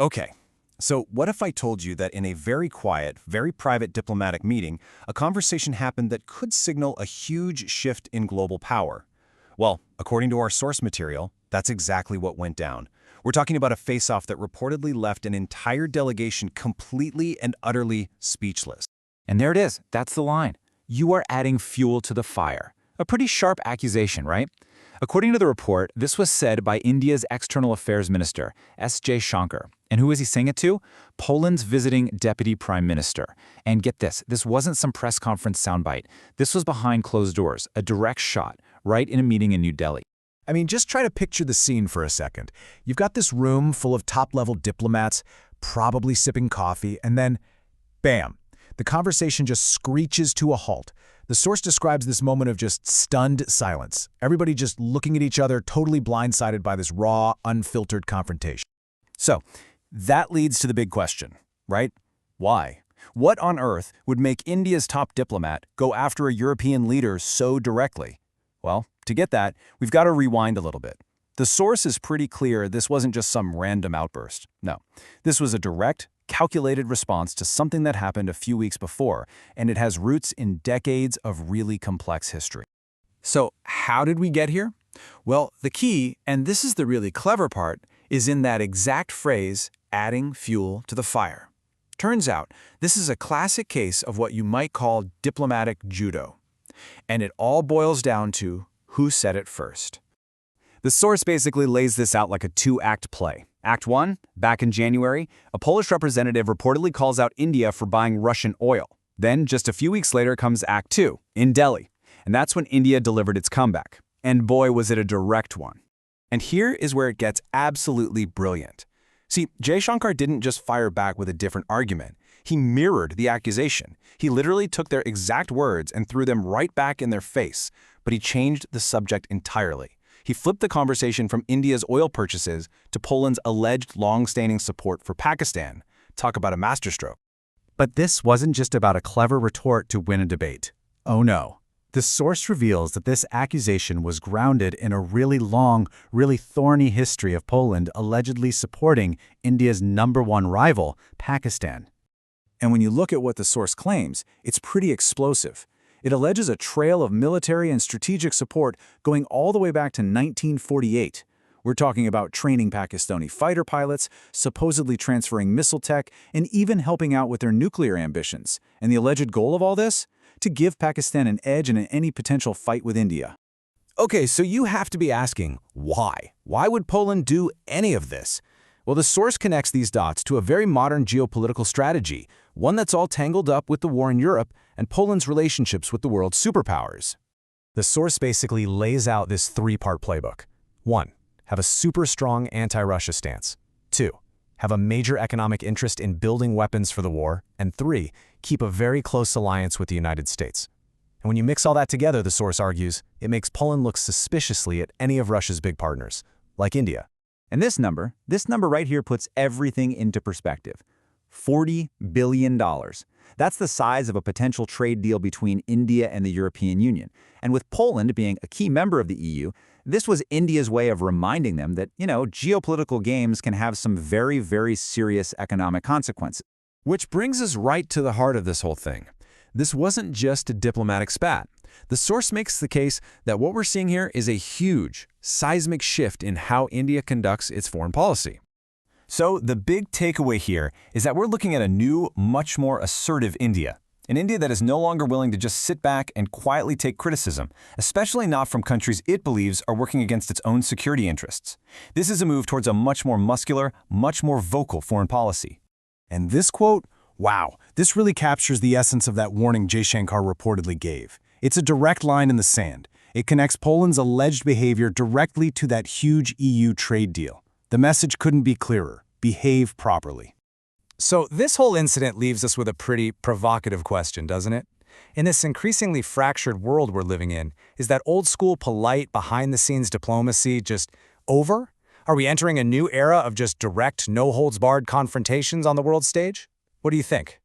Okay, so what if I told you that in a very quiet, very private diplomatic meeting, a conversation happened that could signal a huge shift in global power? Well, according to our source material, that's exactly what went down. We're talking about a face-off that reportedly left an entire delegation completely and utterly speechless. And there it is. That's the line. You are adding fuel to the fire. A pretty sharp accusation, right? According to the report, this was said by India's External Affairs Minister, Jaishankar. And who is he saying it to? Poland's visiting Deputy Prime Minister. And get this wasn't some press conference soundbite. This was behind closed doors, a direct shot, right in a meeting in New Delhi. I mean, just try to picture the scene for a second. You've got this room full of top-level diplomats, probably sipping coffee, and then, bam, the conversation just screeches to a halt. The source describes this moment of just stunned silence. Everybody just looking at each other, totally blindsided by this raw, unfiltered confrontation. So, that leads to the big question, right? Why? What on earth would make India's top diplomat go after a European leader so directly? Well, to get that, we've got to rewind a little bit. The source is pretty clear this wasn't just some random outburst. No, this was a direct, calculated response to something that happened a few weeks before, and it has roots in decades of really complex history. So how did we get here? Well, the key, and this is the really clever part, is in that exact phrase, adding fuel to the fire. Turns out, this is a classic case of what you might call diplomatic judo. And it all boils down to who said it first. The source basically lays this out like a two-act play. Act 1, back in January, a Polish representative reportedly calls out India for buying Russian oil. Then, just a few weeks later comes Act 2, in Delhi. And that's when India delivered its comeback. And boy, was it a direct one. And here is where it gets absolutely brilliant. See, Jaishankar didn't just fire back with a different argument. He mirrored the accusation. He literally took their exact words and threw them right back in their face. But he changed the subject entirely. He flipped the conversation from India's oil purchases to Poland's alleged long-standing support for Pakistan. Talk about a masterstroke. But this wasn't just about a clever retort to win a debate. Oh no. The source reveals that this accusation was grounded in a really long, really thorny history of Poland allegedly supporting India's #1 rival, Pakistan. And when you look at what the source claims, it's pretty explosive. It alleges a trail of military and strategic support going all the way back to 1948. We're talking about training Pakistani fighter pilots, supposedly transferring missile tech, and even helping out with their nuclear ambitions. And the alleged goal of all this? To give Pakistan an edge in any potential fight with India. Okay, so you have to be asking, why? Why would Poland do any of this? Well, the source connects these dots to a very modern geopolitical strategy, one that's all tangled up with the war in Europe and Poland's relationships with the world's superpowers. The source basically lays out this three-part playbook. 1. Have a super strong anti-Russia stance. 2. Have a major economic interest in building weapons for the war. And 3. Keep a very close alliance with the United States. And when you mix all that together, the source argues, it makes Poland look suspiciously at any of Russia's big partners, like India. And this number right here puts everything into perspective. $40 billion. That's the size of a potential trade deal between India and the European Union. And with Poland being a key member of the EU, this was India's way of reminding them that, geopolitical games can have some very, very serious economic consequences. Which brings us right to the heart of this whole thing. This wasn't just a diplomatic spat. The source makes the case that what we're seeing here is a huge, seismic shift in how India conducts its foreign policy. So the big takeaway here is that we're looking at a new, much more assertive India. An India that is no longer willing to just sit back and quietly take criticism, especially not from countries it believes are working against its own security interests. This is a move towards a much more muscular, much more vocal foreign policy. And this quote, wow, this really captures the essence of that warning Jaishankar reportedly gave. It's a direct line in the sand. It connects Poland's alleged behavior directly to that huge EU trade deal. The message couldn't be clearer. Behave properly. So this whole incident leaves us with a pretty provocative question, doesn't it? In this increasingly fractured world we're living in, is that old-school, polite, behind-the-scenes diplomacy just over? Are we entering a new era of just direct, no-holds-barred confrontations on the world stage? What do you think?